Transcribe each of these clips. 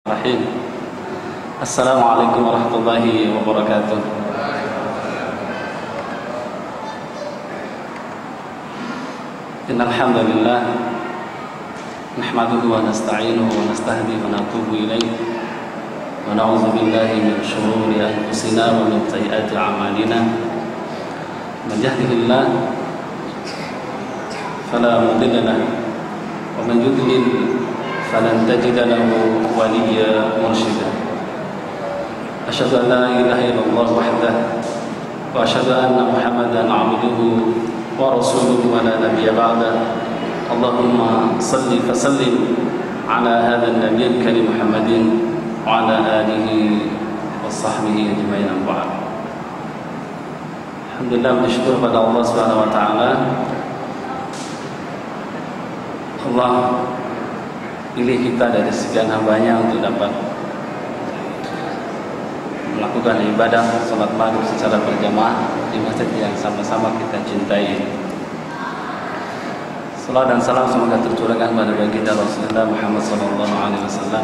Bismillahirrahmanirrahim. Assalamualaikum warahmatullahi wabarakatuh. Innal hamdalillah nahmaduhu wa nasta'inuhu wa nastahdihi wa natubu ilayhi wa na'udzu billahi min shururi anfusina wa min sayyiati a'malina. Man yahdihillahu fala mudilla lahu wa man yudlil falan tajida lahu waliyya mursyida. Asyhadu an la ilaha illallah wahdahu wa asyhadu anna Muhammadan 'abduhu wa rasuluhu wa la nabiyya ba'dahu. Allahumma shalli wa sallim ala hadzal nabiyil karim Muhammadin wa ala alihi wa sahbihi ajma'in. Alhamdulillah, bersyukur pada Allah Subhanahu wa taala. Allah pilih kita dari sekian hambanya untuk dapat melakukan ibadah salat maghrib secara berjamaah di masjid yang sama-sama kita cintai. Salam dan salam semoga tercurahkan pada baginda Rasulullah Muhammad SAW.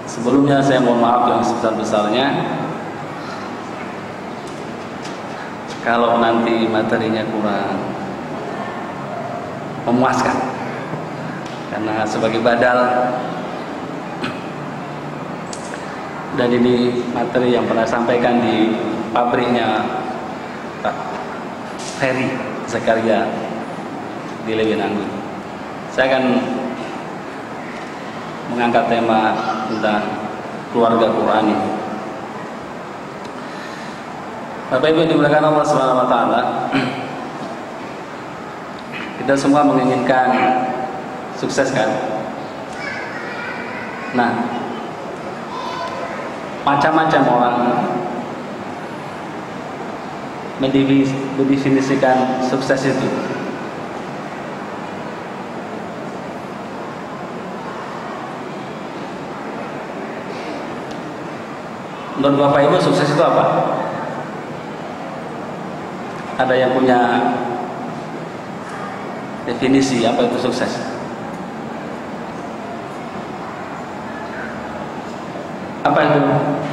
Sebelumnya saya mohon maaf yang sebesar-besarnya kalau nanti materinya kurang memuaskan, karena sebagai badal, dan ini materi yang pernah sampaikan di pabriknya Pak Ferry Zakaria di Lewinanggun. Saya akan mengangkat tema tentang keluarga Qurani. Bapak Ibu yang dimuliakan Allah Subhanahu wa taala, kita semua menginginkan sukses, kan? Nah, macam-macam orang mendefinisikan sukses itu. Menurut Bapak Ibu, sukses itu apa? Ada yang punya definisi apa itu sukses? Apa itu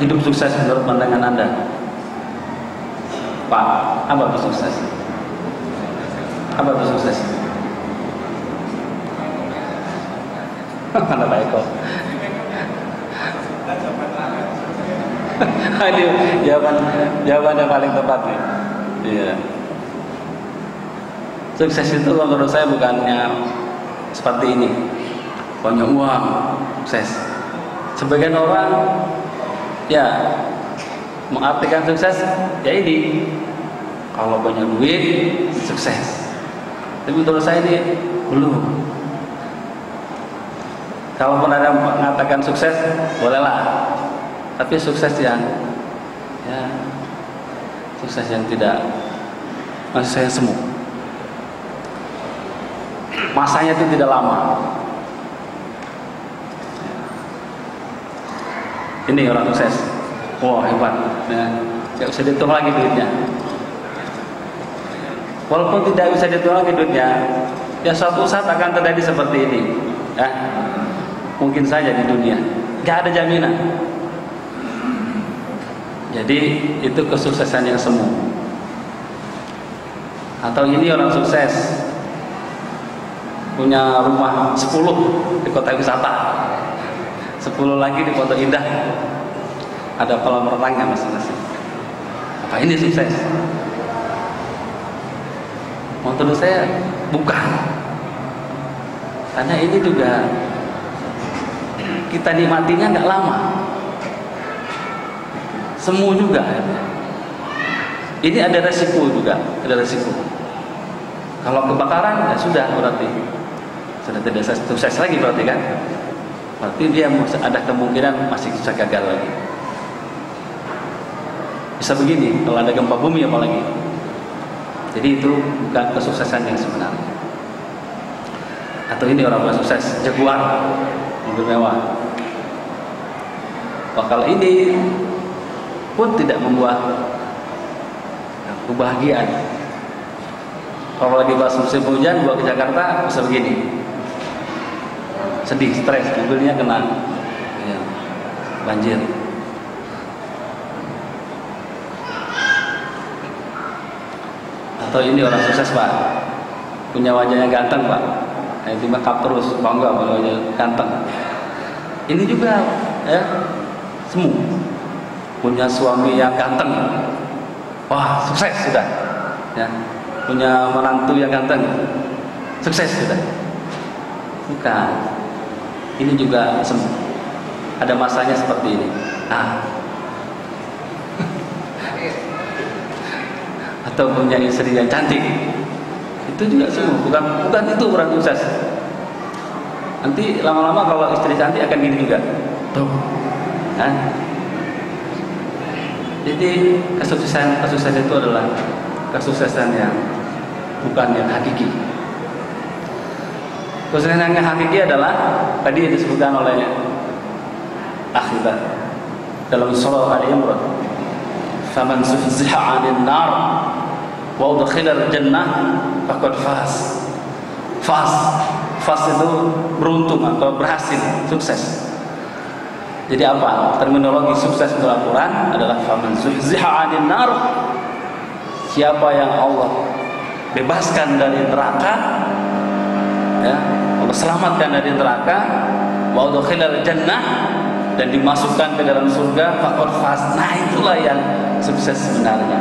hidup sukses menurut pandangan Anda? Pak, apa itu sukses? Apa itu sukses? Mana Pak Eko? Ini jawaban yang paling tepat nih. Iya. Sukses itu menurut saya bukannya seperti ini, punya uang, sukses. Sebagian orang ya mengartikan sukses ya ini, kalau punya duit sukses. Tapi menurut saya ini belum. Kalaupun ada mengatakan sukses, bolehlah. Tapi sukses yang sukses yang tidak, maksud saya semu. Masanya itu tidak lama. Ini orang sukses, wah hebat, tidak bisa dihitung lagi duitnya. Walaupun tidak bisa dihitung lagi duitnya, ya suatu saat akan terjadi seperti ini. Ya, mungkin saja di dunia, nggak ada jaminan. Jadi itu kesuksesan yang semu. Atau ini orang sukses, punya rumah 10 di kota wisata, 10 lagi di Pondok Indah, ada kolam renangnya masing-masing. Apa ini sukses? Menurut saya bukan. Karena ini juga kita nikmatinya nggak lama, semu juga. Ini ada resiko juga, ada resiko. Kalau kebakaran ya sudah, berarti sudah tidak sukses lagi, berarti kan? Berarti dia ada kemungkinan masih bisa gagal lagi. Bisa begini kalau ada gempa bumi apalagi. Jadi itu bukan kesuksesan yang sebenarnya. Atau ini orang sukses, Jaguar, mobil mewah. Kalau ini pun tidak membuat kebahagiaan. Kalau lagi pas musim hujan, gua ke Jakarta bisa begini. sedih, stres, mobilnya kena ya, banjir. Atau ini orang sukses Pak, punya wajahnya ganteng Pak, itu makeup terus, bangga kalau wajahnya ganteng. Ini juga ya, semu, punya suami yang ganteng, wah sukses sudah, ya. Punya menantu yang ganteng, sukses sudah. Bukan, ini juga semu, ada masanya seperti ini. Atau punya istri yang cantik, itu juga semu, bukan itu orang sukses. Nanti lama-lama kalau istri cantik akan gini juga, tuh. Jadi kesuksesan itu adalah kesuksesan yang bukan yang hakiki. Kesuksesan yang hakiki adalah tadi yang disebutkan oleh akhirat dalam surah Al-Imran, faman zuhziha 'anil nar wa udkhilal jannah faqad faz. Faz itu beruntung atau berhasil, sukses. Jadi apa? Terminologi sukses dalam Al-Quran adalah faman zuhziha 'anil nar, siapa yang Allah bebaskan dari neraka, ya, Allah selamatkan dari neraka, wa udkhilal jannah, dan dimasukkan ke dalam surga, faqad faz. Nah, itulah yang sukses sebenarnya.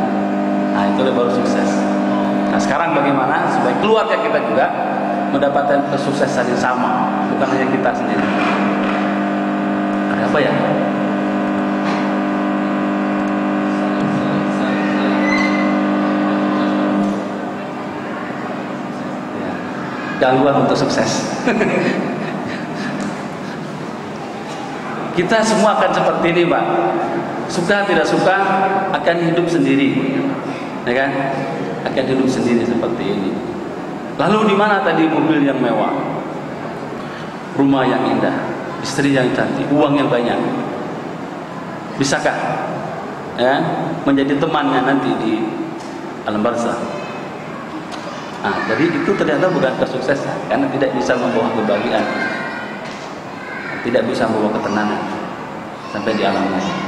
Nah, itulah baru sukses. Nah, sekarang bagaimana supaya keluarga kita juga mendapatkan kesuksesan yang sama, bukan hanya kita sendiri. Ada apa ya? Gangguan untuk sukses. Kita semua akan seperti ini, Pak. Suka tidak suka akan hidup sendiri, ya kan? Akan hidup sendiri seperti ini. Lalu di mana tadi mobil yang mewah, rumah yang indah, istri yang cantik, uang yang banyak? Bisakah ya menjadi temannya nanti di alam barzakh? Nah, jadi itu ternyata bukan kesuksesan, karena tidak bisa membawa kebahagiaan, tidak bisa membawa ketenangan sampai di alam lain.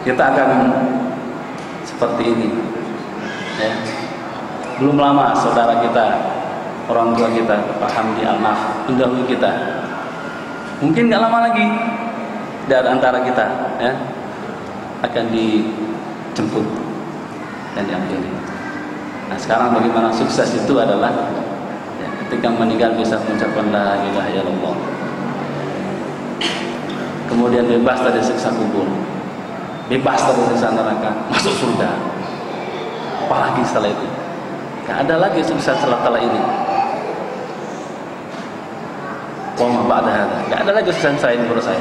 Kita akan seperti ini, ya. Belum lama saudara kita, orang tua kita, Pak Hamdi Al-Naf, pendahulu kita, mungkin nggak lama lagi dari antara kita, ya, akan dijemput dan diampuni. Nah, sekarang bagaimana sukses itu adalah ya, ketika meninggal bisa mengucapkan la ilaha illallah, kemudian bebas dari siksa kubur, bebas dari siksa neraka, masuk surga. Apalagi setelah itu? Gak ada lagi sukses setelah ini. Wa ma ba'da hadza. Gak ada lagi sukses selain menurut saya.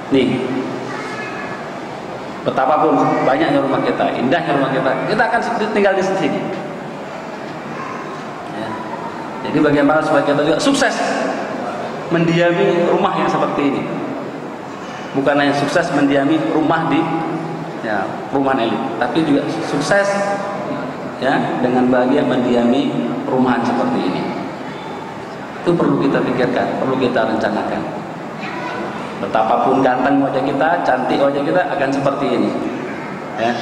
Nih, betapapun banyaknya rumah kita, indahnya rumah kita akan tinggal di sini. Ya. Jadi bagaimana supaya kita juga sukses mendiami rumah yang seperti ini? Bukan hanya sukses mendiami rumah di ya, perumahan elit, tapi juga sukses ya dengan bahagia mendiami perumahan seperti ini. Itu perlu kita pikirkan, perlu kita rencanakan. Betapapun ganteng wajah kita, cantik wajah kita akan seperti ini, ya.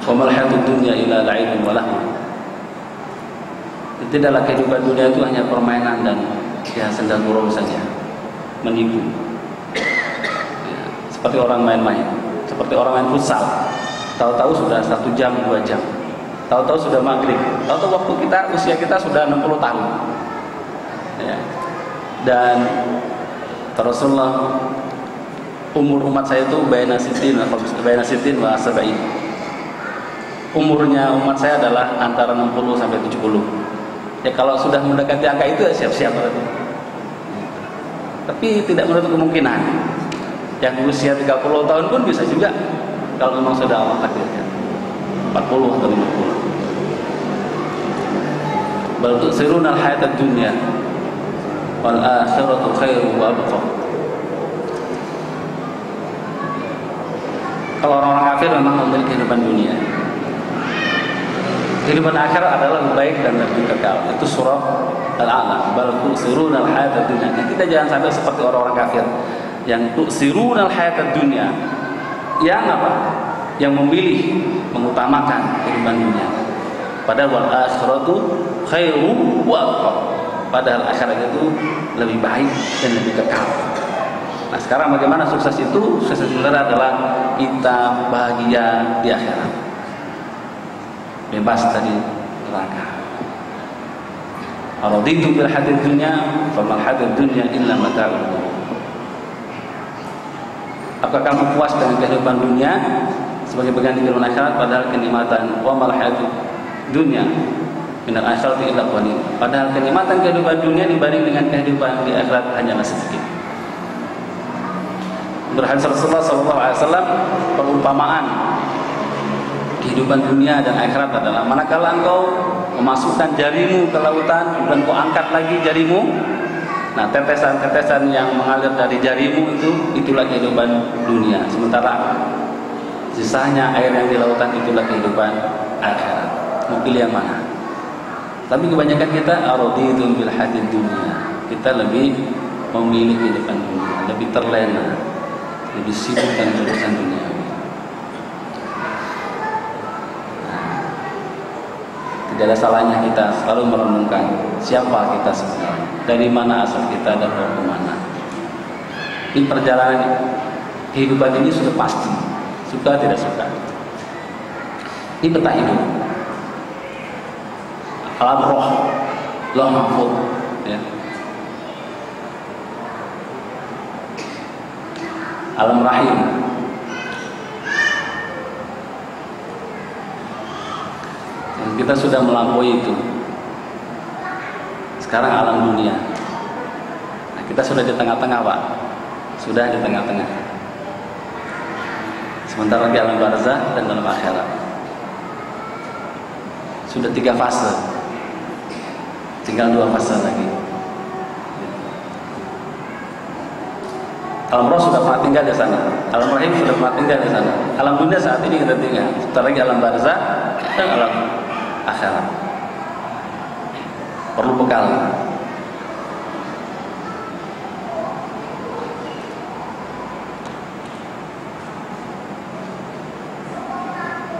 Wa mal hayatud dunya illa la'ibun wa lahu. Tidaklah kehidupan dunia itu hanya permainan dan ya senda gurau saja, menipu. Ya, seperti orang main-main, seperti orang main futsal. Tahu-tahu sudah 1 jam, 2 jam. Tahu-tahu sudah maghrib. Tahu-tahu waktu kita, usia kita sudah 60 tahun. Ya. Dan Rasulullah, umur umat saya itu baina sitin wa sab'in. Umurnya umat saya adalah antara 60 sampai 70. Ya kalau sudah mendekati angka itu ya siap-siap berarti. Tapi tidak menutup kemungkinan yang usia 30 tahun pun bisa juga kalau memang sudah Allah takdirkan 40 atau 50. Bal tu'siruna al-hayatad dunya wal akhiratu khairu wa abqa. Kalau orang-orang kafir memang memiliki kehidupan dunia. Kehidupan akhirat adalah lebih baik dan lebih kekal. Itu surah Al-A'la. Bal tu'siruna al-hayatad dunya. Nah, kita jangan sampai seperti orang-orang kafir yang tu'siruna al-hayatad dunya. Yang apa? Yang memilih mengutamakan kehidupan dunia. Padahal wal akhiratu khairu wa abqa. Padahal akhirat itu lebih baik dan lebih kekal. Nah, sekarang bagaimana sukses itu? Sukses itu adalah kita bahagia di akhirat, bebas dari neraka. Araditu bil hadid dunya, famal hadid dunya illa mata'ul ghurur. Apakah kamu puas dengan kehidupan dunia sebagai bagian kehidupan akhirat? Padahal kenikmatan wa mal hadid dunya minal akhirati illa qalil. Padahal kenikmatan kehidupan dunia dibanding dengan kehidupan di akhirat hanyalah sedikit. Berhadis Rasulullah SAW, perumpamaan kehidupan dunia dan akhirat adalah manakala engkau memasukkan jarimu ke lautan dan kau angkat lagi jarimu, nah tetesan-tetesan yang mengalir dari jarimu itulah kehidupan dunia. Sementara sisanya air yang di lautan itulah kehidupan akhirat. Mau pilih yang mana? Tapi kebanyakan kita araditu bil hadid dunia. Kita lebih memilih kehidupan dunia, lebih terlena, lebih sibuk dengan urusan dunia. Tidak ada salahnya kita selalu merenungkan siapa kita sebenarnya, dari mana asal kita dan mau kemana. Ini perjalanan kehidupan ini sudah pasti, suka tidak suka. Ini peta hidup, alam roh, lauh mahfuz, ya. Alam rahim. Dan kita sudah melampaui itu. Sekarang alam dunia. Nah, kita sudah di tengah-tengah, Pak. Sudah di tengah-tengah. Sebentar lagi alam barzah dan alam akhirat. Sudah 3 fase. Tinggal 2 fase lagi. Alam roh sudah pernah tinggal di sana, alam rahim sudah pernah tinggal di sana, alam dunia saat ini kita tinggal. Sebentar lagi alam barzah dan alam akhirat. Perlu bekal.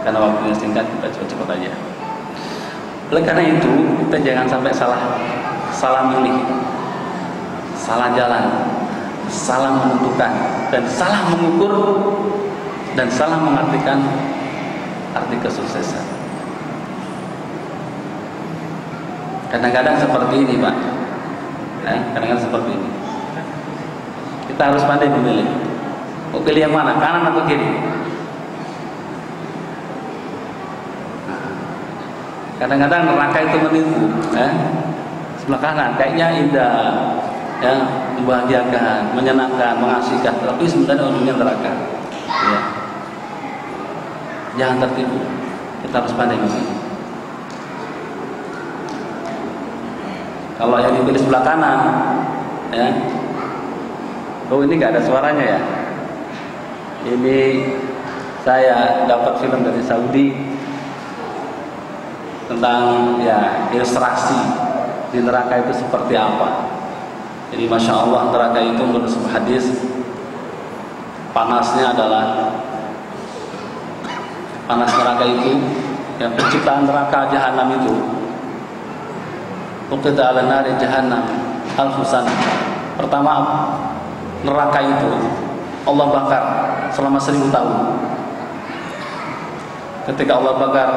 Karena waktunya singkat, kita cepat-cepat aja. Oleh karena itu, kita jangan sampai salah milih, salah jalan, salah menentukan, dan salah mengukur, dan salah mengartikan arti kesuksesan. Kadang-kadang seperti ini, Pak. Kadang-kadang seperti ini. Kita harus pandai memilih. Mau pilih yang mana? Kanan atau kiri? Kadang-kadang neraka itu menipu. Sebelah kanan kayaknya indah, ya, membahagiakan, menyenangkan, mengasihkan, tapi sebenarnya ujungnya neraka. Ya. Jangan tertipu. Kita harus pandai memilih. Kalau yang dipilih sebelah kanan, ya, oh ini nggak ada suaranya ya. Ini saya dapat film dari Saudi tentang ya ilustrasi di neraka itu seperti apa. Jadi masya Allah neraka itu menurut sebuah hadis panasnya adalah panas neraka itu, yang penciptaan neraka jahanam itu. Uqida ala nari jahannam al-fusan. Pertama neraka itu Allah bakar selama 1000 tahun. Ketika Allah bakar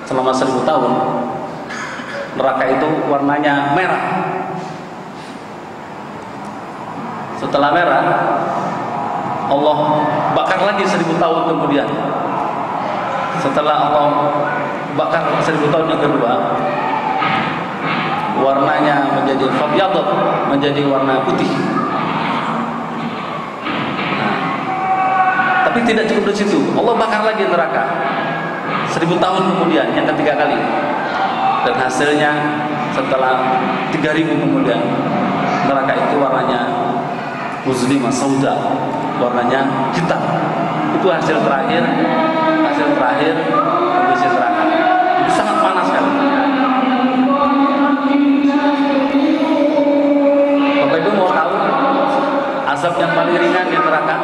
selama 1000 tahun, neraka itu warnanya merah. Setelah merah, Allah bakar lagi 1000 tahun kemudian. Setelah Allah bakar 1000 tahun yang kedua, warnanya menjadi fabyadad, menjadi warna putih. Nah, tapi tidak cukup di situ. Allah bakar lagi neraka 1000 tahun kemudian, yang ketiga kali. Dan hasilnya setelah 3000 kemudian, neraka itu warnanya muslimah sauda, warnanya hitam. itu hasil terakhir kondisi neraka. Itu sangat panas sekali. Bapak Ibu mau tahu azab yang paling ringan di neraka?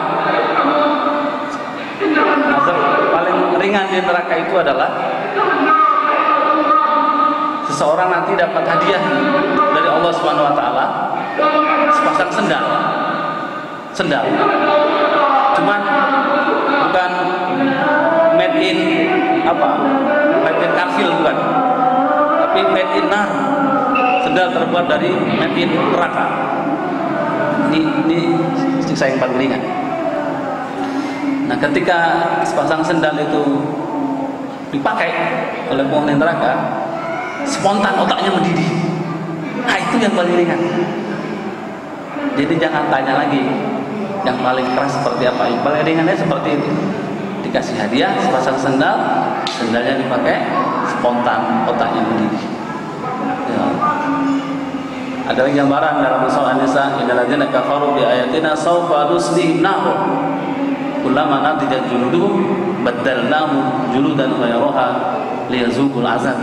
Azab paling ringan di neraka itu adalah seseorang nanti dapat hadiah dari Allah Subhanahu wa taala sepasang sendal. Cuman bukan made in karfil, bukan, tapi made in nar. Sendal terbuat dari made in neraka. Ini siksa yang paling ringan. Nah, ketika sepasang sendal itu dipakai oleh penghuni neraka, spontan otaknya mendidih. Nah, itu yang paling ringan. Jadi jangan tanya lagi yang paling keras seperti apa. Yang paling ringannya seperti itu. Dikasih hadiah sepasang sendalnya dipakai, spontan otaknya mendidih. Ya. Ada lagi gambaran dalam surah An-Nisa, innal ladzina kafaru bi ayatina sawfa nuslihim nar. Kullama nadijat juluduhum baddalnahum juludan ghayraha liyazuqul azab.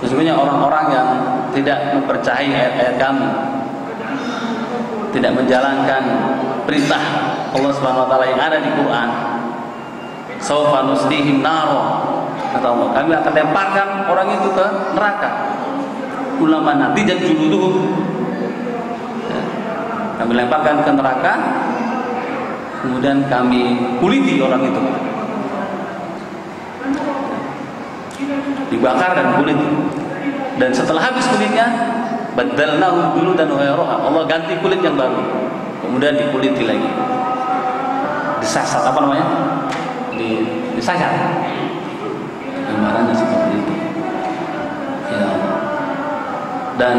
Sesungguhnya orang-orang yang tidak mempercayai ayat-ayat kami, tidak menjalankan perintah Allah Subhanahu wa taala yang ada di Quran, sawfa nuslihim nar, kata Allah, kami akan lemparkan orang itu ke neraka. Ulama nabi dan juluduhum, kami lemparkan ke neraka, kemudian kami kuliti orang itu, dibakar dan kulit, dan setelah habis kulitnya badalnahum juludan ghayraha, Allah ganti kulit yang baru, kemudian dikuliti lagi, disasar, disayat. Gambarannya seperti itu. Ya. Dan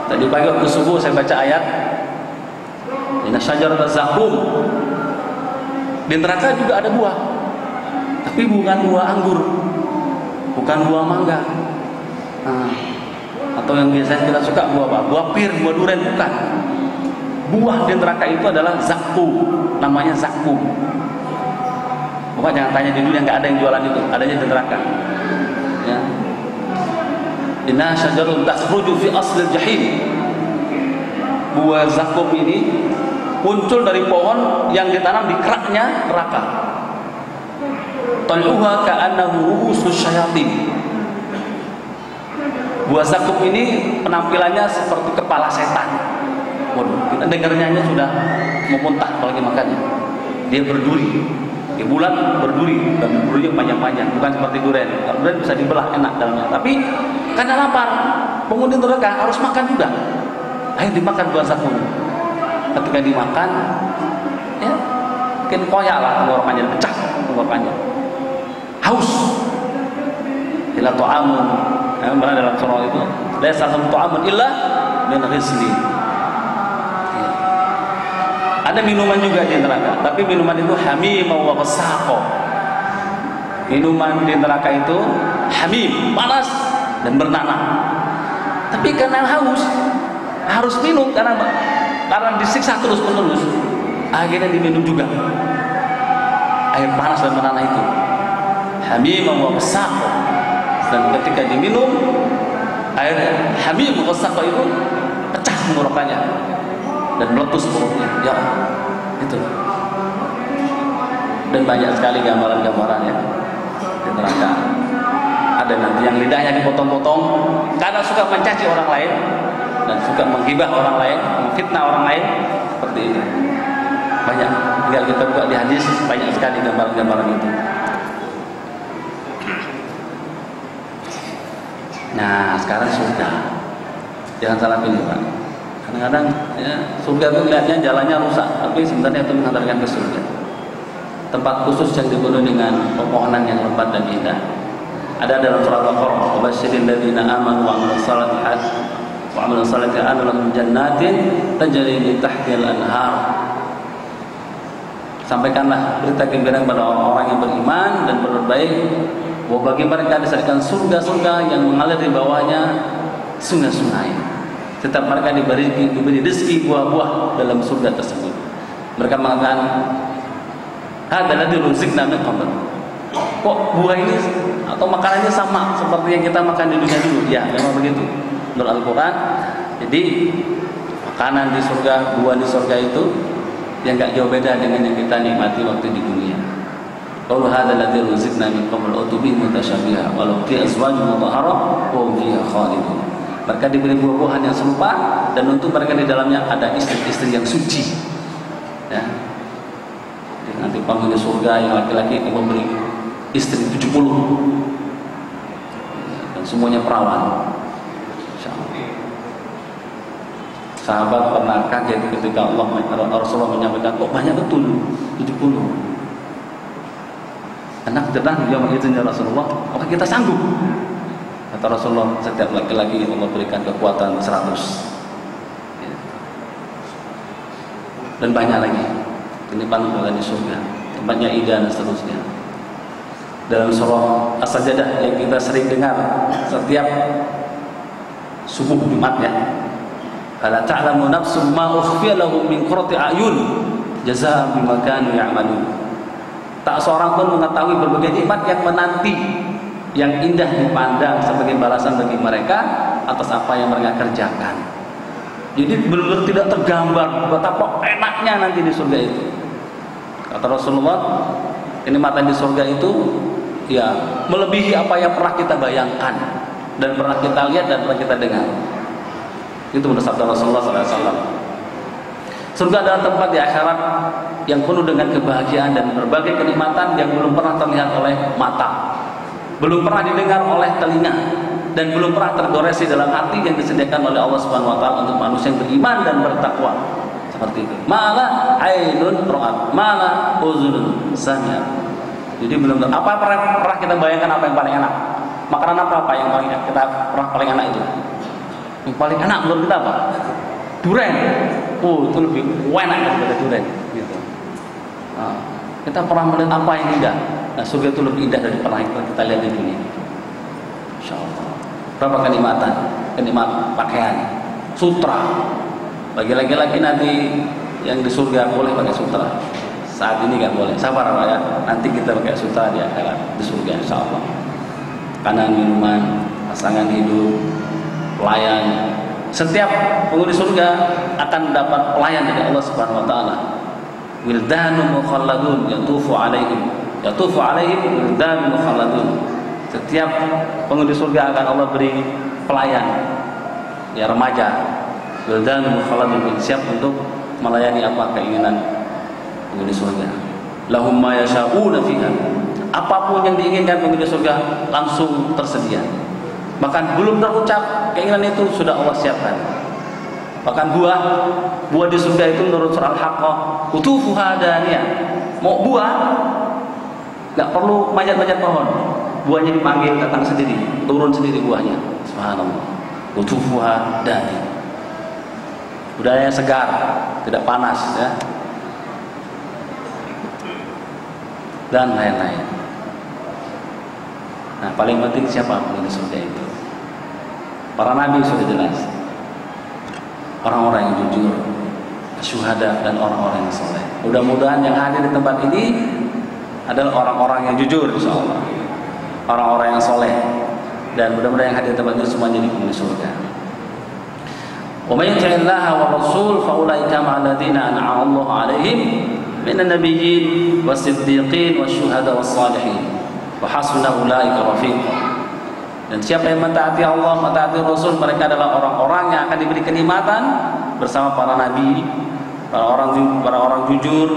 tadi pagi waktu subuh saya baca ayat inna syajarataz zakum. Di neraka juga ada buah, tapi bukan buah anggur, bukan buah mangga. Atau yang biasanya kita suka buah apa? Buah pir, buah durian, bukan. Buah di neraka itu adalah zakum, namanya zakum. Bapak jangan tanya di dunia, nggak ada yang jualan itu, adanya di neraka. Ya. Inna syajarun takhruju fi aslil jahim. Buah zakum ini muncul dari pohon yang ditanam di keraknya neraka. Tal'uha ka'annahu ru'usus syayatin. Buah zakum ini penampilannya seperti kepala setan. Waduh, kita dengarnya sudah mau muntah apalagi makannya. Dia berduri, dia bulat berduri, dan durinya panjang-panjang, bukan seperti durian. Kalau durian bisa dibelah enak dalamnya, tapi karena lapar, penghuni neraka harus makan juga. Ayo dimakan buah zakum. Ketika dimakan, ya mungkin koyak lah tenggorokannya, pecah tenggorokannya. Haus. Ila ta'amun. Benar dalam surah itu, laisa ta'amun illa min ghislin. Ada minuman juga di neraka, tapi minuman itu hamim wa ghassaqa. Minuman di neraka itu hamim, panas dan bernanah. Tapi karena haus, harus minum karena disiksa terus-menerus. Akhirnya diminum juga air panas dan bernanah itu. Hamim wa ghassaqa. Dan ketika diminum air hamim wa ghassaqa itu pecah tenggorokannya dan meletus perutnya. Ya, itu. Dan banyak sekali gambaran-gambaran ya di neraka. Ada nanti yang lidahnya dipotong-potong karena suka mencaci orang lain dan suka menghibah orang lain, memfitnah orang lain, seperti ini. Banyak. Tinggal kita buka di hadis, banyak sekali gambaran-gambaran itu. Nah, sekarang surga. Jangan salah pilih, Pak. Kadang-kadang ya, surga itu lihatnya jalannya rusak, tapi sebenarnya itu mengantarkan ke surga. Tempat khusus yang dipenuhi dengan pepohonan yang lebat dan indah. Ada dalam surah Al-Baqarah, "Wabasyiril ladzina amanu wa 'amilus shalihati lahum jannatin tajri min tahtihal anhar." Sampaikanlah berita gembira kepada orang-orang yang beriman dan berbuat baik, bahwa bagi mereka disediakan surga-surga yang mengalir di bawahnya sungai-sungai. Setiap mereka diberi rezeki buah-buah dalam surga tersebut. Mereka mengatakan, Hadzal ladzi ruzqna min qabl. Kok buah ini atau makanannya sama seperti yang kita makan di dunia dulu? Ya, memang begitu. Menurut Al-Qur'an, jadi makanan di surga, buah di surga itu yang enggak jauh beda dengan yang kita nikmati waktu di dunia. Qalu hadzal ladzi ruzqna min qabl utubi mutasyabiha walau fi azwajin mutahharah wa fiha khalidun. Mereka diberi buah-buahan yang serupa dan untuk mereka di dalamnya ada istri-istri yang suci. Ya. Nanti penghuni surga yang laki-laki akan memberi istri 70 dan semuanya perawan. Sahabat pernah kaget ketika Rasulullah menyampaikan, kok banyak betul 70. Anak jenah dia begitu ya Rasulullah, maka kita sanggup. Kata Rasulullah, setiap laki-laki Allah berikan kekuatan 100. Dan banyak lagi. Ini panggilan di surga, tempatnya indah dan seterusnya. Dalam surah As-Sajdah yang kita sering dengar setiap subuh Jumat ya. Fala ta'lamu nafsum ma ukhfiya lahum min qurrati a'yun jazaa'an bima kanu ya'malun. Tak seorang pun mengetahui berbagai nikmat yang menanti, yang indah dipandang sebagai balasan bagi mereka atas apa yang mereka kerjakan. Jadi benar-benar tidak tergambar betapa enaknya nanti di surga itu. Kata Rasulullah, kenikmatan di surga itu ya melebihi apa yang pernah kita bayangkan dan pernah kita lihat dan pernah kita dengar. Itu menurut sabda Rasulullah SAW. Surga adalah tempat di akhirat yang penuh dengan kebahagiaan dan berbagai kenikmatan yang belum pernah terlihat oleh mata, belum pernah didengar oleh telinga, dan belum pernah tergoresi dalam hati yang disediakan oleh Allah Subhanahu wa taala untuk manusia yang beriman dan bertakwa. Seperti itu. Mala ainun ra'at, mala uzunun sami'at. Jadi belum apa pernah kita bayangkan apa yang paling enak? Makanan apa yang paling kita pernah paling enak itu? Yang paling enak menurut kita apa? Durian. Oh, itu lebih enak daripada durian gitu. Nah, kita pernah melihat apa yang indah? Nah, surga itu lebih indah dari pernah kita lihat di dunia. Insyaallah. Berapa kenikmatan? Kenikmatan pakaian, sutra. Bagi laki-laki nanti yang di surga boleh pakai sutra. Saat ini nggak boleh. Sabar Pak ya. Nanti kita pakai sutra di akhirat di surga insyaallah. Kanan minuman, pasangan hidup, pelayan. Setiap penghuni surga akan mendapat pelayan dari Allah Subhanahu wa taala. Wildanun mukhalladun yatufu alaihim. Yatufu alaihim wildanun mukhalladun. Setiap penghuni surga akan Allah beri pelayan, ya remaja, wildan mukhalladun, siap untuk melayani apa keinginan penghuni surga. Lahum ma yasha'una fiha. Apapun yang diinginkan penghuni surga langsung tersedia. Bahkan belum terucap keinginan itu sudah Allah siapkan. Bahkan buah di surga itu menurut surah Al-Haqqah, utufuha daniyah. Mau buah enggak perlu manjat-manjat pohon. Buahnya dipanggil datang sendiri, turun sendiri buahnya. Subhanallah. Utufuha dani. Udaranya segar, tidak panas ya. Dan lain-lain. Nah, paling penting siapa penghuni surga itu? Para nabi sudah jelas. Orang-orang yang jujur, syuhada dan orang-orang yang soleh. Mudah-mudahan yang hadir di tempat ini adalah orang-orang yang jujur insyaallah. Orang-orang yang soleh, dan mudah-mudahan yang hadir di tempat itu semua jadi penghuni surga. Wa may yuti'illaha wa rasul fa ulaika ma'al ladzina an'ama Allahu 'alaihim minan nabiyyin was-siddiqin wasyuhada was-salihin wa hasuna ulaika rafiqa. Dan siapa yang mentaati Allah, mentaati Rasul, mereka adalah orang-orang yang akan diberi kenikmatan bersama para nabi, para orang jujur,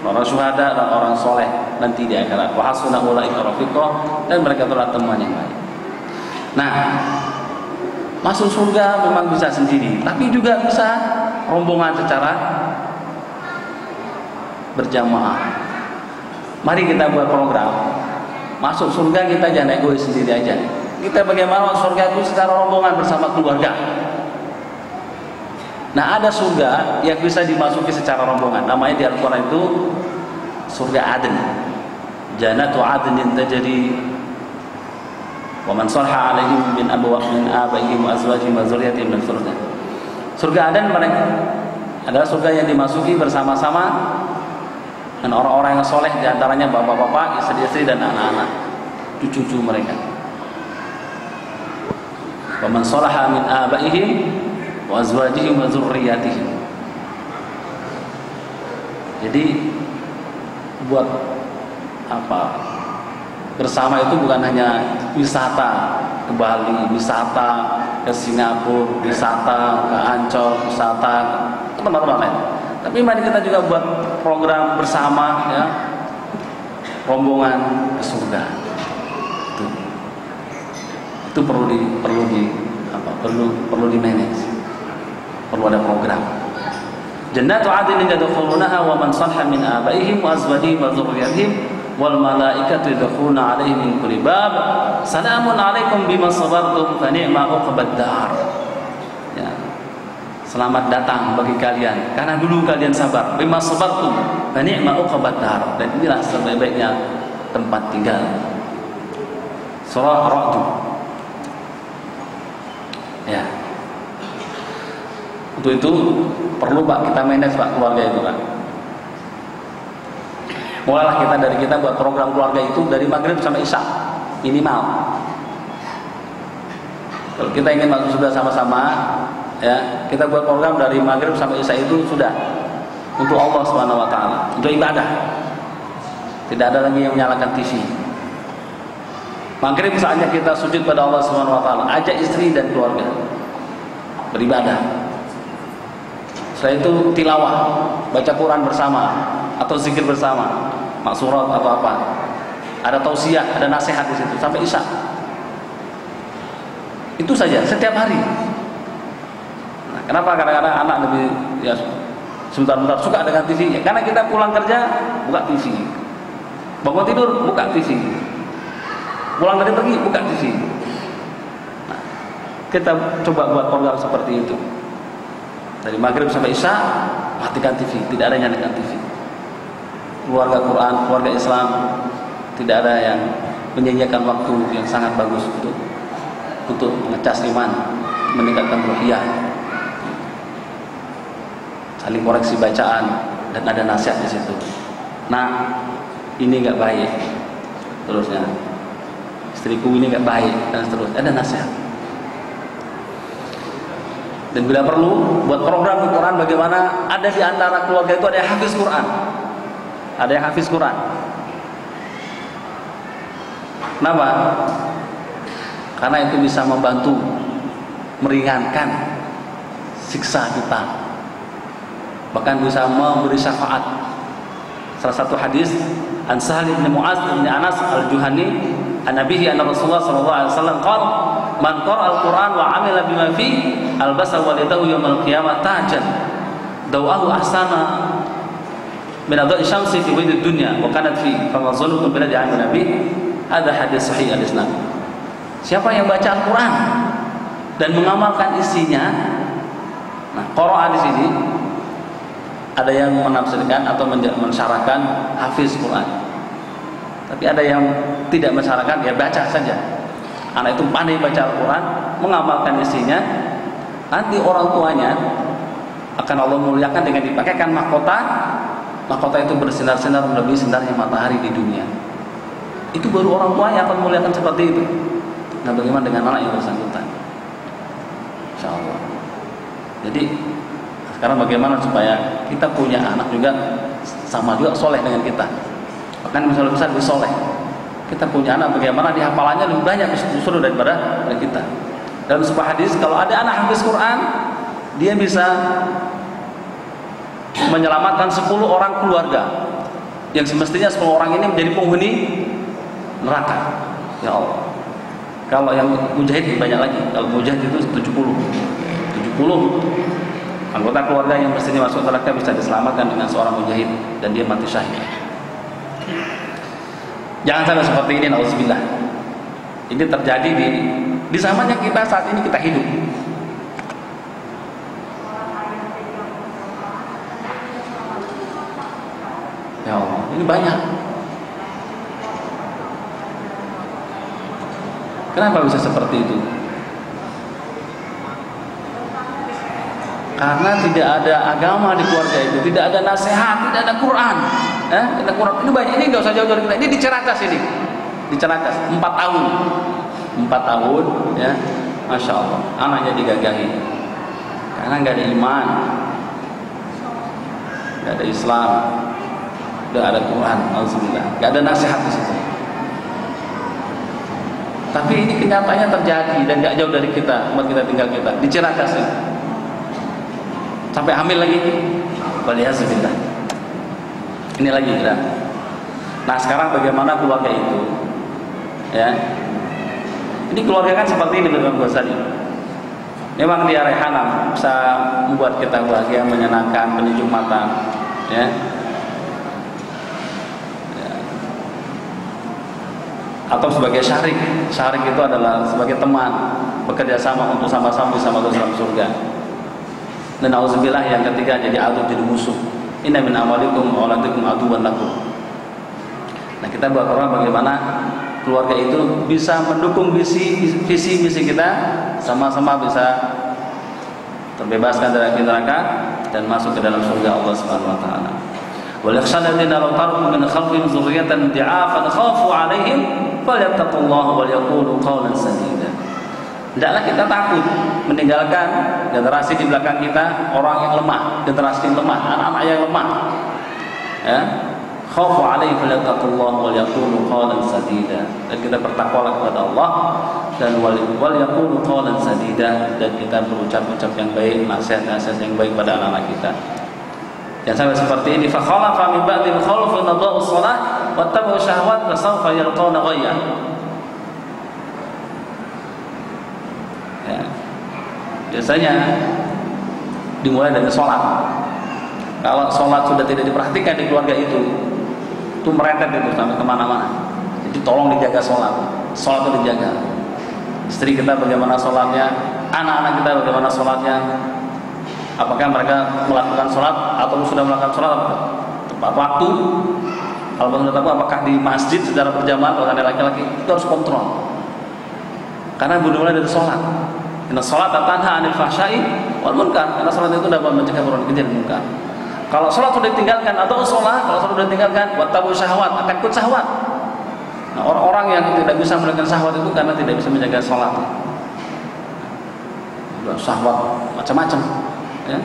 para syuhada dan orang soleh nanti di akhirat. Wa hasuna ulaika rafiqa, dan mereka adalah teman yang baik. Nah, masuk surga memang bisa sendiri, tapi juga bisa rombongan secara berjamaah. Mari kita buat program. Masuk surga kita jangan egois sendiri aja. Kita bagaimana masuk surga itu secara rombongan bersama keluarga. Nah, ada surga yang bisa dimasuki secara rombongan. Namanya di Al-Quran itu surga Aden. Jannatu Adnin tajri wa man salaha alaihim min abaihim wa azwajihim wa dzurriyyatihim min surga. Surga Aden mereka adalah surga yang dimasuki bersama-sama Dan orang-orang yang soleh diantaranya bapak-bapak, istri-istri dan anak-anak, cucu-cucu mereka. Wa man salaha min abaihim wa azwajihim wa dzurriyyatihim. Jadi buat apa? Bersama itu bukan hanya wisata ke Bali, wisata ke Singapura, wisata ke Ancol, wisata ke tempat-tempat lain. Tapi mari kita juga buat program bersama, ya, rombongan ke surga. Itu perlu di manage, perlu ada program. Jannatu 'adnin yadkhulunaha wa man salaha min abaihim wa azwajihim wa dzurriyyatihim wal malaikatu yadkhuluna 'alaihim min kulli bab salamun 'alaikum bima sabartum fa ni'ma 'uqbad dar. Ya. Selamat datang bagi kalian karena dulu kalian sabar. Bima sabartum fa ni'ma 'uqbad dar. Dan inilah sebaik-baiknya tempat tinggal. Surah Ar-Ra'd. Ya. Untuk itu perlu Pak kita manage Pak keluarga itu Pak. Mulailah kita buat program keluarga itu dari maghrib sampai isya minimal. Kalau kita ingin masuk sudah sama-sama, ya kita buat program dari maghrib sampai isya itu sudah untuk Allah Subhanahu Wa Taala, untuk ibadah. Tidak ada lagi yang menyalakan TV. Maghrib saatnya kita sujud pada Allah Subhanahu Wa Taala, ajak istri dan keluarga beribadah. Setelah itu tilawah, baca Quran bersama atau zikir bersama, maksurat atau apa. Ada tausiah, ada nasihat di situ sampai isya. Itu saja setiap hari. Nah, kenapa kadang-kadang anak lebih ya sebentar-bentar suka dengan TV? Ya, karena kita pulang kerja buka TV, bangun tidur buka TV, pulang dari pergi buka TV. Nah, kita coba buat program seperti itu. Dari maghrib sampai isya matikan TV, tidak ada yang nyalakan TV. Keluarga Quran, keluarga Islam, tidak ada yang menyanyiakan waktu yang sangat bagus untuk mengecas iman, meningkatkan ruhiyah, saling koreksi bacaan dan ada nasihat di situ. Nah, ini nggak baik, terusnya istriku ini nggak baik dan seterusnya, ada nasihat. Dan bila perlu buat program Quran bagaimana ada di antara keluarga itu ada yang hafiz Quran, ada yang hafiz Quran. Kenapa? Karena itu bisa membantu meringankan siksa kita, bahkan bisa memberi syafaat. Salah satu hadis an Sahal bin Mu'adz bin Anas al-Juhani an-Nabihi anna Rasulullah sallallahu alaihi wasallam qala man qara'a al-Qur'an wa 'amila bima fi albasa walidahu yaumil qiyamah tajan dawahu ahsana min adha'i syamsi fi wajhi dunya wa kanat fi fama zalukum bila di'amin nabi. Ada hadis sahih al-Islam. Siapa yang baca Al-Qur'an dan mengamalkan isinya, nah qara'a di sini ada yang menafsirkan atau mensyarahkan hafiz Quran. Tapi ada yang tidak mensyarahkan, ya baca saja. Anak itu pandai baca Al-Quran, mengamalkan isinya, nanti orang tuanya akan Allah muliakan dengan dipakaikan mahkota. Mahkota itu bersinar-sinar melebihi sinarnya matahari di dunia. Itu baru orang tua yang akan muliakan seperti itu. Nah, bagaimana dengan anak yang bersangkutan? Insya Allah. Jadi sekarang bagaimana supaya kita punya anak juga sama juga soleh dengan kita. Bahkan misalnya besar lebih soleh. Kita punya anak bagaimana dihafalannya lebih banyak justru daripada kita. Dalam sebuah hadis kalau ada anak hafiz Quran, dia bisa menyelamatkan 10 orang keluarga yang semestinya 10 orang ini menjadi penghuni neraka. Ya Allah. Kalau yang mujahid banyak lagi. Kalau mujahid itu 70 anggota keluarga yang mestinya masuk neraka bisa diselamatkan dengan seorang mujahid dan dia mati syahid. Jangan sampai seperti ini, nauzubillah. Ini terjadi di zaman yang kita saat ini kita hidup. Ya Allah, ini banyak. Kenapa bisa seperti itu? Karena tidak ada agama di keluarga itu, tidak ada nasihat, tidak ada Quran. Kita kurang. Ini banyak, ini nggak usah jauh dari kita. Ini di Ciracas ini, di Ciracas 4 tahun, 4 tahun ya, masya Allah, anaknya digagahi karena nggak ada iman, nggak ada Islam, nggak ada Quran, alhamdulillah, nggak ada nasihat di situ. Tapi ini kenyataannya terjadi dan nggak jauh dari kita, tempat kita tinggal kita di Ciracas ini. Sampai hamil lagi, waliyahzubillah. Ini lagi ya. Nah sekarang bagaimana keluarga itu? Ya, ini keluarga kan seperti ini Imam Ghazali. Memang dia rehanam, bisa membuat kita bahagia, menyenangkan, penyejuk mata. Ya. Atau sebagai syarik. Syarik itu adalah sebagai teman, bekerja sama untuk sama-sama bisa masuk dalam surga. Dan auzubillah yang ketiga jadi adu, jadi musuh. Inna min amwalikum wa auladikum aduwwan lakum. Nah, kita buat orang bagaimana keluarga itu bisa mendukung visi misi kita, sama-sama bisa terbebaskan dari api neraka dan masuk ke dalam surga Allah Subhanahu wa taala. Wal yakhshal ladzina law taraku min khalqihim dzurriyyatan di'afan khafu 'alaihim falyattaqullaha wal yaqulu qawlan sadida. Tidaklah kita takut meninggalkan generasi di belakang kita orang yang lemah, generasi yang lemah, anak-anak yang lemah. Ya. Khaufu 'alaihim falyattaqullaha wal yaqulu qawlan sadida. Dan kita bertakwalah kepada Allah dan wal yaqulu qawlan sadida, dan kita berucap-ucap yang baik, nasihat-nasihat yang baik pada anak-anak kita. Yang sampai seperti ini, fa khalafa min ba'dihim khalfun adaa'us shalah wattabu'u syahawat fasawfa yalqawna ghayya. Ya. Biasanya dimulai dari sholat. Kalau sholat sudah tidak diperhatikan di keluarga itu merentet itu sampai kemana-mana. Jadi tolong dijaga sholat. Sholat itu dijaga. Istri kita bagaimana sholatnya, anak-anak kita bagaimana sholatnya. Apakah mereka melakukan sholat atau sudah melakukan sholat tepat waktu? Kalau sudah tahu apakah di masjid secara berjamaah kalau ada laki-laki, itu harus kontrol. Karena dimulai dari sholat. Inna sholat tanha 'anil fahsya'i wal munkar. Karena sholat itu dapat mencegah perbuatan keji dan munkar. Kalau sholat sudah ditinggalkan atau sholat, kalau sholat sudah ditinggalkan, wattabu syahwat, akan ikut syahwat. Nah, orang-orang yang tidak bisa melakukan syahwat itu karena tidak bisa menjaga sholat. Syahwat macam-macam. Ya.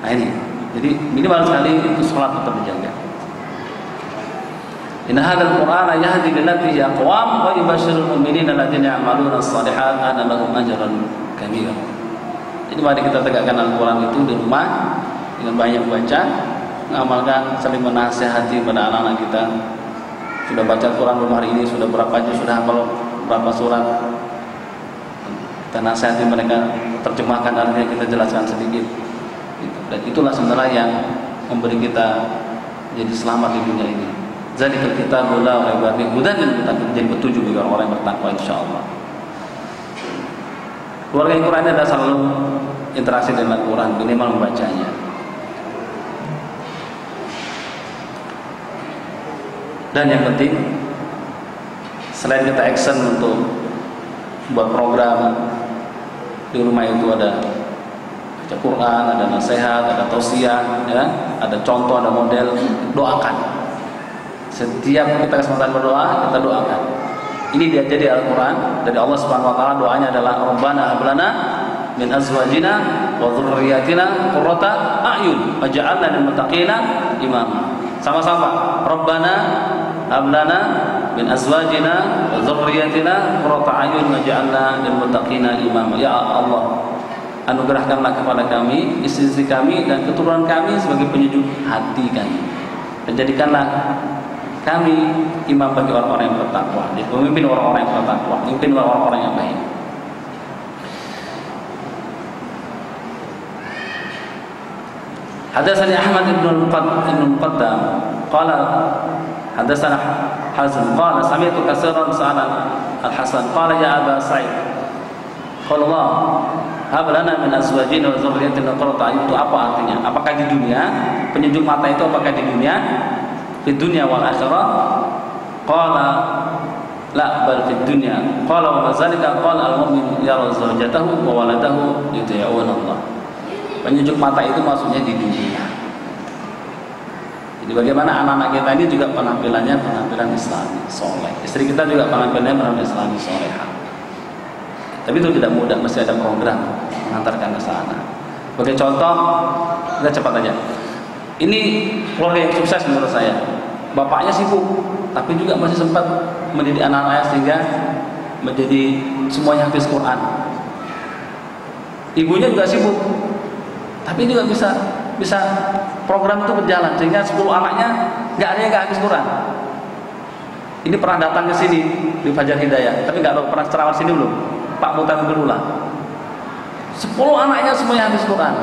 Nah ini, jadi minimal sekali itu sholat tetap dijaga. Inna hadzal Qur'ana yahdi lillati hiya aqwam wa yubashshirul mu'minina alladziina ya'maluna ash-shalihat anna lahum ajran kabira. Jadi mari kita tegakkan Al-Quran itu di rumah dengan banyak baca, mengamalkan, saling menasihati pada anak-anak kita. Sudah baca Quran belum hari ini, sudah berapa juz, sudah hafal berapa surat. Kita nasihati mereka, terjemahkan artinya, kita jelaskan sedikit. Dan itulah sebenarnya yang memberi kita jadi selamat di dunia ini. Zalikal kitabul la raiba fihi hudan lil muttaqin, jadi petunjuk bagi orang-orang yang bertakwa insyaallah. Keluarga Al-Quran ini adalah selalu interaksi dengan Al-Quran, minimal membacanya. Dan yang penting, selain kita action untuk buat program di rumah itu ada baca Quran, ada nasihat, ada tausiah, ya, ada contoh, ada model, doakan. Setiap kita kesempatan berdoa, kita doakan. Ini diajari Al-Quran dari Allah Subhanahu wa taala. Doanya adalah Rabbana hab lana min azwajina wa dhurriyyatina qurrata a'yun waj'alna lil muttaqina imama. Sama-sama. Rabbana hab lana min azwajina wa dhurriyyatina qurrata a'yun waj'alna lil muttaqina imama. Ya Allah, anugerahkanlah kepada kami istri-istri kami dan keturunan kami sebagai penyejuk hati kami. Dan jadikanlah kami imam bagi orang-orang yang bertakwa, pemimpin orang-orang yang bertakwa, pemimpin orang-orang yang baik. Hadatsani Ahmad ibn al-Muqaddam qala hadatsana Hazm qala sami'tu katsiran sa'alan al-Hasan qala ya Aba Sa'id qala Allah hab lana min azwajina wa dzurriyyatina qurrata a'yun. Itu apa artinya? Apakah di dunia penyejuk mata itu, apakah di dunia? Di dunia wal akhirah? Qala la bal fid dunya. Qala wa dzalika qala al-mu'min yara zawjatahu wa waladahu yuti'una Allah. Penyejuk mata itu maksudnya di dunia. Jadi bagaimana anak-anak kita ini juga penampilannya penampilan Islami soleh, istri kita juga penampilannya penampilan Islami soleha. Tapi itu tidak mudah, mesti ada program mengantarkan ke sana. Sebagai contoh, kita cepat aja. Ini keluarga yang sukses menurut saya. Bapaknya sibuk, tapi juga masih sempat mendidik anak-anaknya sehingga menjadi semuanya hafiz Quran. Ibunya juga sibuk, tapi juga bisa program itu berjalan sehingga 10 anaknya nggak ada yang nggak hafiz Quran. Ini pernah datang ke sini di Fajar Hidayah, tapi nggak pernah ceramah sini belum. Pak Mutamimul Ula, 10 anaknya semuanya habis Quran.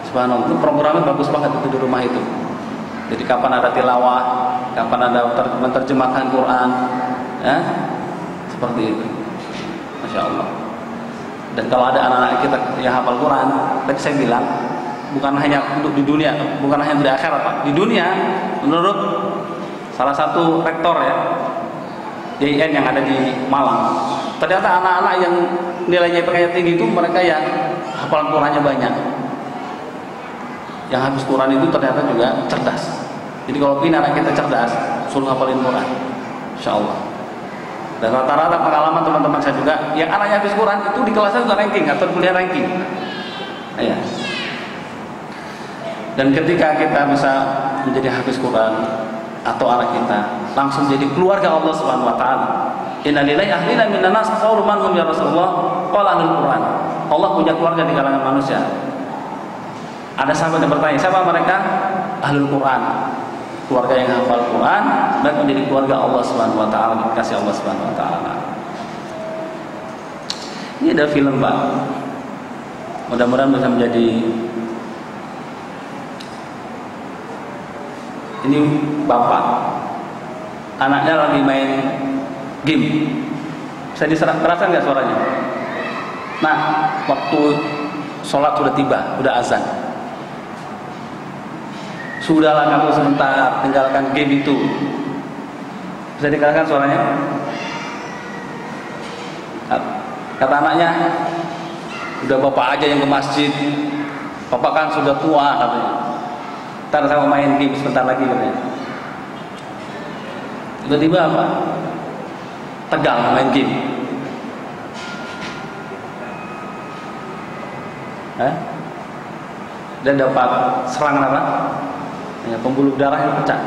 Subhanallah, itu programnya bagus banget itu di rumah itu. Jadi kapan ada tilawah, kapan ada menerjemahkan Quran, ya, seperti itu. Masya Allah. Dan kalau ada anak-anak kita yang hafal Quran, tadi saya bilang, bukan hanya untuk di dunia, bukan hanya di akhirat, Pak. Di dunia, menurut salah satu rektor ya, JIN yang ada di Malang, ternyata anak-anak yang nilainya IPK tinggi itu mereka yang hafalan Qurannya banyak. Yang habis Quran itu ternyata juga cerdas. Jadi kalau ingin anak kita cerdas, suruh hafalin Quran, insya Allah. Dan rata-rata pengalaman teman-teman saya juga, yang anaknya habis Quran itu di kelasnya juga ranking atau kuliah ranking. Ya. Dan ketika kita bisa menjadi hafiz Quran atau anak kita langsung jadi keluarga Allah Subhanahu wa taala. Innalillahi ahlina minan nas qaulu man hum ya Rasulullah qala ahlul Quran. Allah punya keluarga di kalangan manusia. Ada sahabat yang bertanya, siapa mereka? Ahlul Quran. Keluarga yang hafal Quran dan menjadi keluarga Allah Subhanahu wa taala, dikasih Allah Subhanahu wa taala. Ini ada film, Pak. Mudah-mudahan bisa menjadi. Ini bapak, anaknya lagi main game. Bisa terasa nggak suaranya? Nah, waktu sholat sudah tiba, sudah azan. Sudahlah kamu sebentar, tinggalkan game itu. Bisa dikatakan suaranya? Kata anaknya, udah bapak aja yang ke masjid. Bapak kan sudah tua katanya. Ntar sama main game sebentar lagi katanya. Tiba-tiba apa? Tegang main game. Dan dapat serangan apa? Ya, pembuluh darah yang pecah.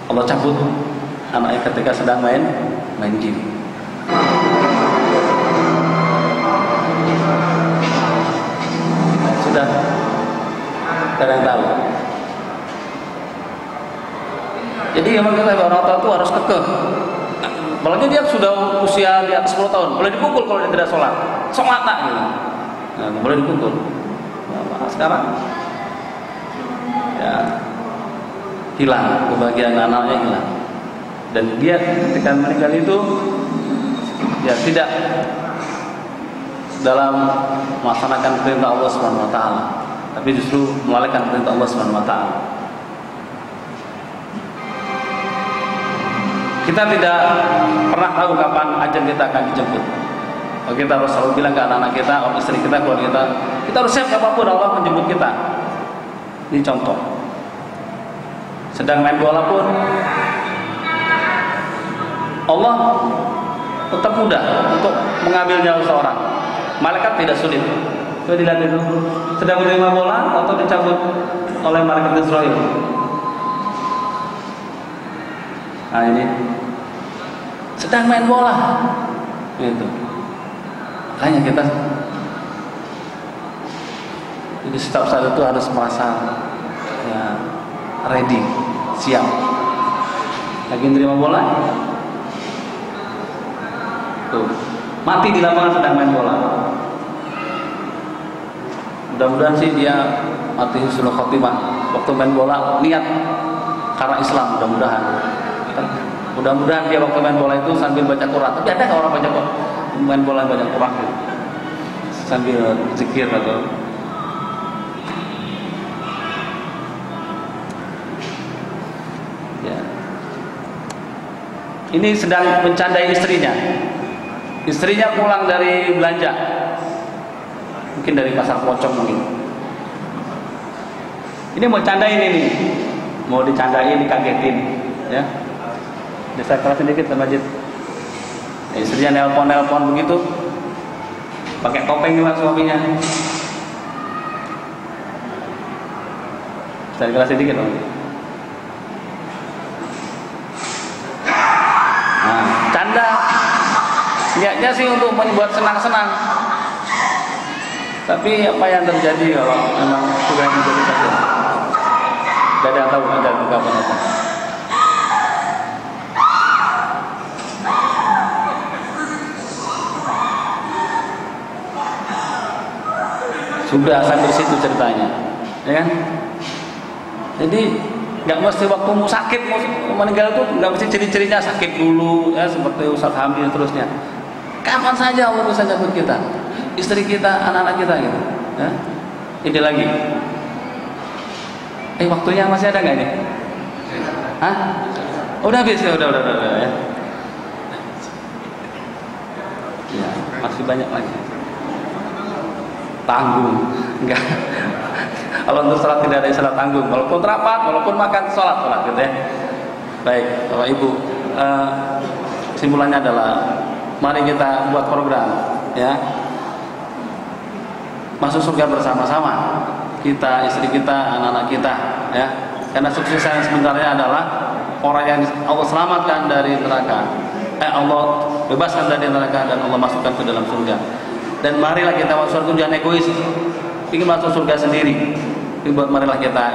Allah cabut anaknya ketika sedang main game. Sudah kadang tahu. Jadi memang kita orang tua itu harus kekeh. Apalagi dia sudah usia di atas 10 tahun, boleh dipukul kalau dia tidak sholat. Sholat tak gitu. Nah, boleh dipukul. Nah, sekarang ya hilang, kebahagiaan anaknya hilang. Dan dia ketika meninggal itu ya tidak dalam melaksanakan perintah Allah Subhanahu wa taala, tapi justru melalaikan perintah Allah Subhanahu wa taala. Kita tidak pernah tahu kapan ajal kita akan dijemput. Kita harus selalu bilang ke anak-anak kita, orang istri kita, keluarga kita harus siap apapun Allah menjemput kita. Ini contoh. Sedang main bola pun Allah tetap mudah untuk mengambil nyawa seorang. Malaikat tidak sulit. Coba dilihat itu, sedang menerima bola atau dicabut oleh malaikat Israel. Nah ini sedang main bola, gitu. Makanya kita jadi setiap saat itu harus merasa ya, ready, siap. Lagi menerima bola, tuh mati di lapangan sedang main bola. Mudah-mudahan sih dia mati husnul khotimah waktu main bola, niat karena Islam. Mudah-mudahan dia waktu main bola itu sambil baca Quran. Tapi ada nggak orang main bola baca Quran gitu? Sambil zikir atau ya. Ini sedang mencandai istrinya. Istrinya pulang dari belanja, mungkin dari pasar pocong mungkin. Ini mau candain ini, mau dicandain, dikagetin, ya. Bisa keras sedikit sama Majid. Istrinya nelpon begitu, pakai topeng juga suaminya. Bisa keras sedikit dong. Nah, canda. Niatnya sih untuk membuat senang-senang. Tapi apa yang terjadi kalau memang sudah menjadi saja? Tidak ada yang tahu ada ungkapan apa. Sudah sampai situ ceritanya, ya kan? Jadi nggak mesti waktu mau sakit mau meninggal itu nggak mesti ciri-cirinya sakit dulu, ya seperti Ustaz hamil terusnya. Kapan saja Allah bisa jemput kita, istri kita, anak-anak kita gitu. Ya? Ini lagi. Waktunya masih ada nggak ini? Hah? Udah habis ya, udah ya. Ya, masih banyak lagi. Tanggung, enggak. Kalau untuk sholat tidak ada istilah tanggung. Walaupun rapat, walaupun makan, sholat gitu ya. Baik, Bapak Ibu, kesimpulannya adalah mari kita buat program, ya. Masuk surga bersama-sama. Kita, istri kita, anak-anak kita, ya. Karena sukses yang sebenarnya adalah orang yang Allah selamatkan dari neraka. Allah bebaskan dari neraka dan Allah masukkan ke dalam surga. Dan marilah kita masuk surga, jangan egois, ingin masuk surga sendiri. Marilah kita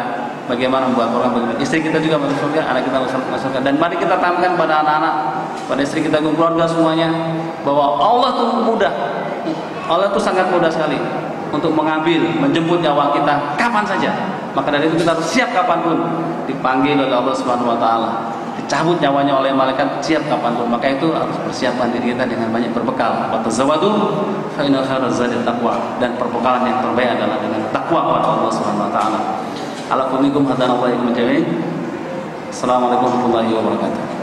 bagaimana membuat orang bagaimana. Istri kita juga masuk surga, anak kita masuk surga. Dan mari kita tanamkan pada anak-anak, pada istri kita, keluarga semuanya, bahwa Allah itu mudah. Allah itu sangat mudah sekali untuk mengambil, menjemput nyawa kita kapan saja. Maka dari itu kita harus siap kapanpun dipanggil oleh Allah Subhanahu Wa Taala, dicabut nyawanya oleh malaikat, siap kapanpun. Maka itu harus persiapkan diri kita dengan banyak berbekal. Watazawwadu fa inna khairaz zadi taqwa. Dan perbekalan yang terbaik adalah dengan takwa kepada Allah Subhanahu Wa Taala. Ala kullikum hadanallahu wa iyyakum jami'an. Assalamualaikum warahmatullahi wabarakatuh.